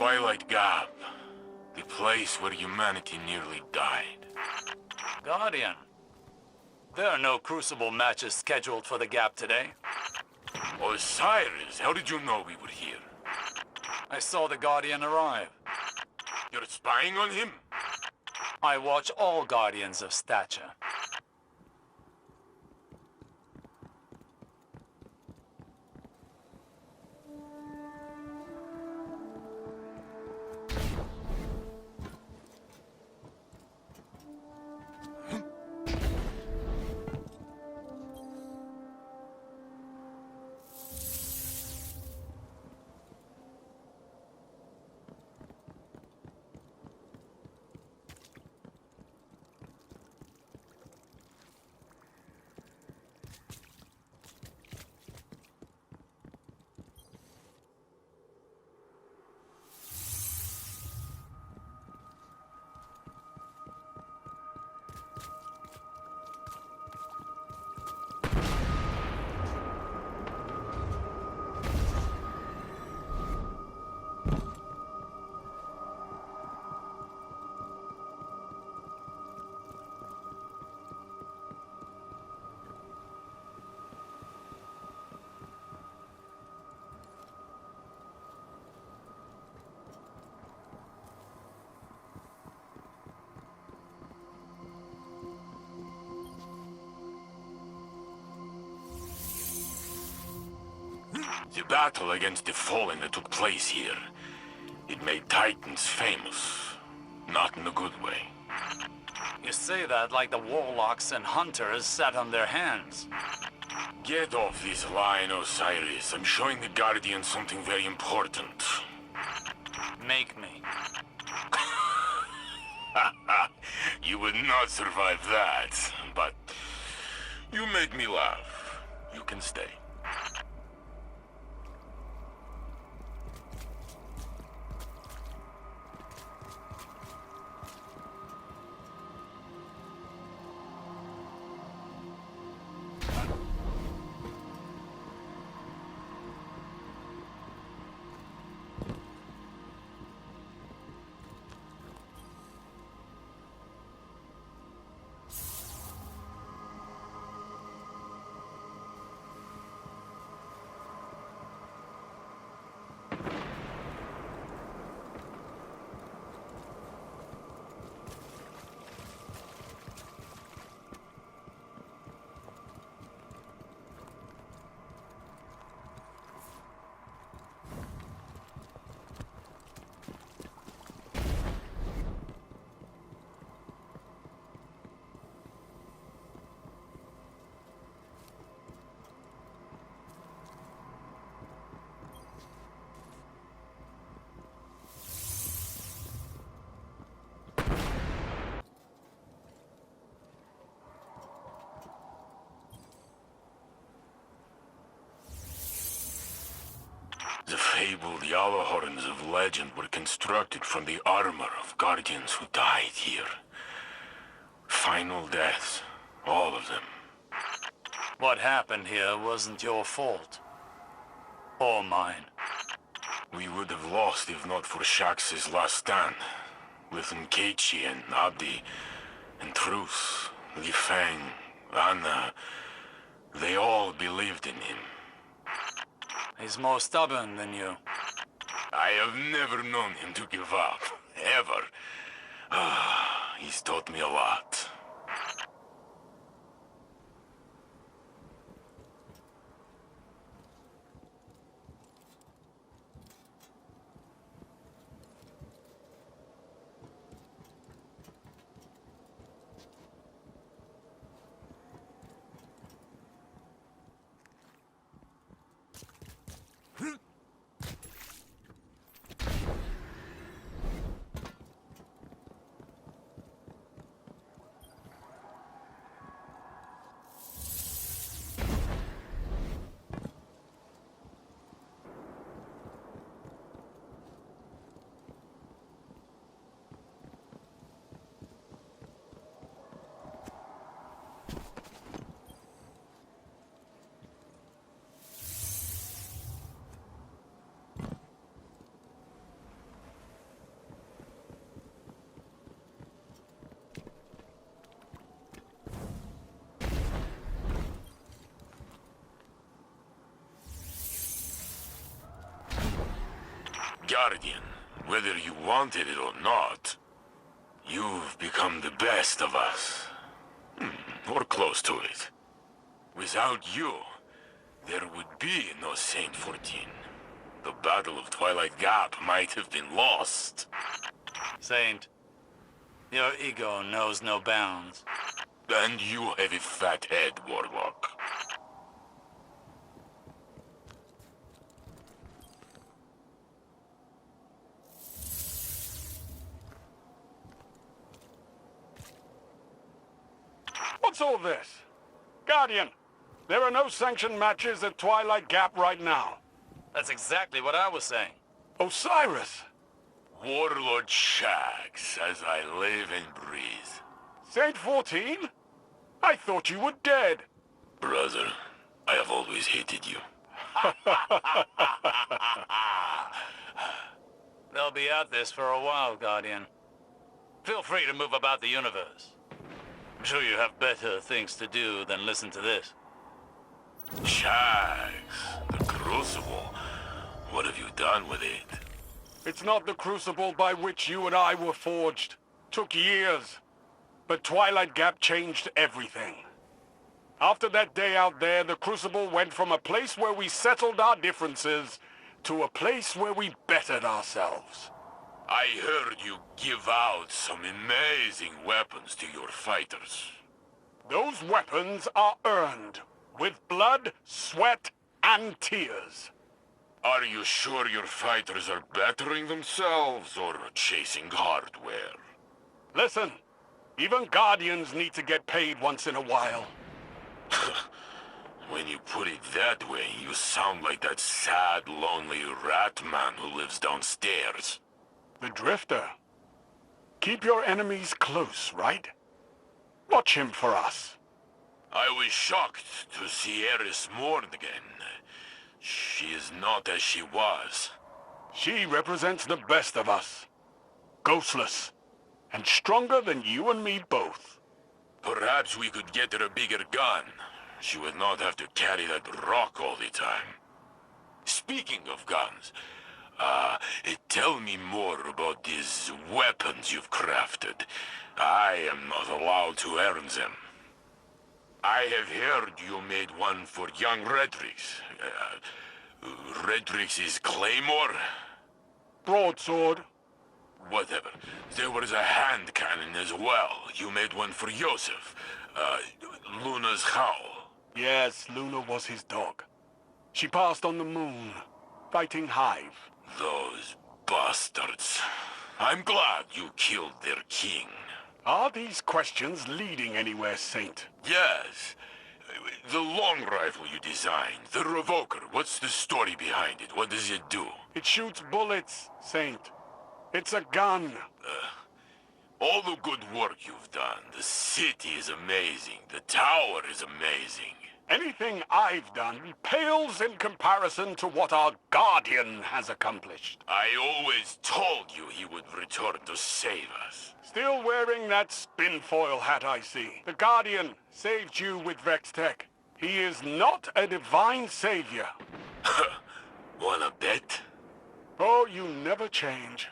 Twilight Gap. The place where humanity nearly died. Guardian. There are no Crucible matches scheduled for the Gap today. Osiris, how did you know we were here? I saw the Guardian arrive. You're spying on him? I watch all Guardians of stature. The battle against the Fallen that took place here, it made Titans famous. Not in a good way. You say that like the warlocks and hunters sat on their hands. Get off this line, Osiris. I'm showing the Guardian something very important. Make me. You would not survive that, but you made me laugh. You can stay. The fabled yellow horns of legend were constructed from the armor of guardians who died here. Final deaths, all of them. What happened here wasn't your fault. Or mine. We would have lost if not for Shax's last stand. With Nkechi and Abdi, and Truce, Li Feng, Anna, they all believed in him. He's more stubborn than you. I have never known him to give up, ever. He's taught me a lot. Guardian, whether you wanted it or not, you've become the best of us. Or close to it. Without you, there would be no Saint 14. The Battle of Twilight Gap might have been lost. Saint, your ego knows no bounds. And you have a fat head, Warlock. What's all this? Guardian, there are no sanctioned matches at Twilight Gap right now. That's exactly what I was saying. Osiris! Warlord Shax, as I live and breathe. Saint 14? I thought you were dead. Brother, I have always hated you. They'll be at this for a while, Guardian. Feel free to move about the universe. I'm sure you have better things to do than listen to this. Shax, the Crucible. What have you done with it? It's not the crucible by which you and I were forged. Took years. But Twilight Gap changed everything. After that day out there, the Crucible went from a place where we settled our differences to a place where we bettered ourselves. I heard you give out some amazing weapons to your fighters. Those weapons are earned with blood, sweat, and tears. Are you sure your fighters are bettering themselves or chasing hardware? Listen, even Guardians need to get paid once in a while. When you put it that way, you sound like that sad, lonely rat man who lives downstairs. The Drifter. Keep your enemies close, right? Watch him for us. I was shocked to see Eris mourn again. She is not as she was. She represents the best of us. Ghostless. And stronger than you and me both. Perhaps we could get her a bigger gun. She would not have to carry that rock all the time. Speaking of guns, tell me more about these weapons you've crafted. I am not allowed to earn them. I have heard you made one for young Redrix. Redrix's Claymore? Broadsword. Whatever. There was a hand cannon as well. You made one for Yosef. Luna's Howl. Yes, Luna was his dog. She passed on the moon, fighting Hive. Those bastards. I'm glad you killed their king. Are these questions leading anywhere, Saint? Yes. The long rifle you designed, the Revoker, what's the story behind it? What does it do? It shoots bullets, Saint. It's a gun. All the good work you've done. The city is amazing. The tower is amazing. Anything I've done pales in comparison to what our Guardian has accomplished. I always told you he would return to save us. Still wearing that spinfoil hat, I see. The Guardian saved you with Vextech. He is not a divine savior. Wanna bet? Oh, you never change.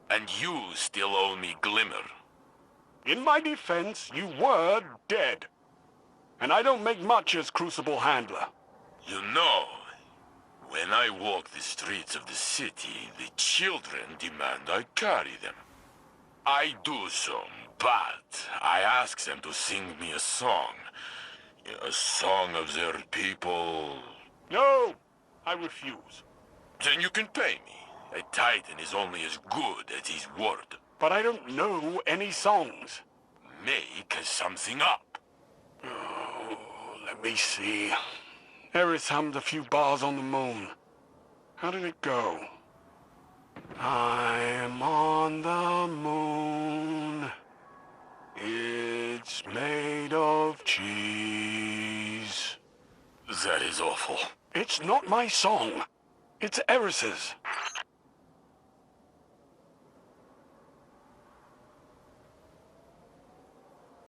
And you still owe me Glimmer. In my defense, you were dead. And I don't make much as Crucible Handler. You know, when I walk the streets of the city, the children demand I carry them. I do so, but I ask them to sing me a song. A song of their people. No, I refuse. Then you can pay me. A Titan is only as good as his word. But I don't know any songs. Make something up. Oh, let me see. Eris hummed a few bars on the moon. How did it go? I'm on the moon. It's made of cheese. That is awful. It's not my song. It's Eris's.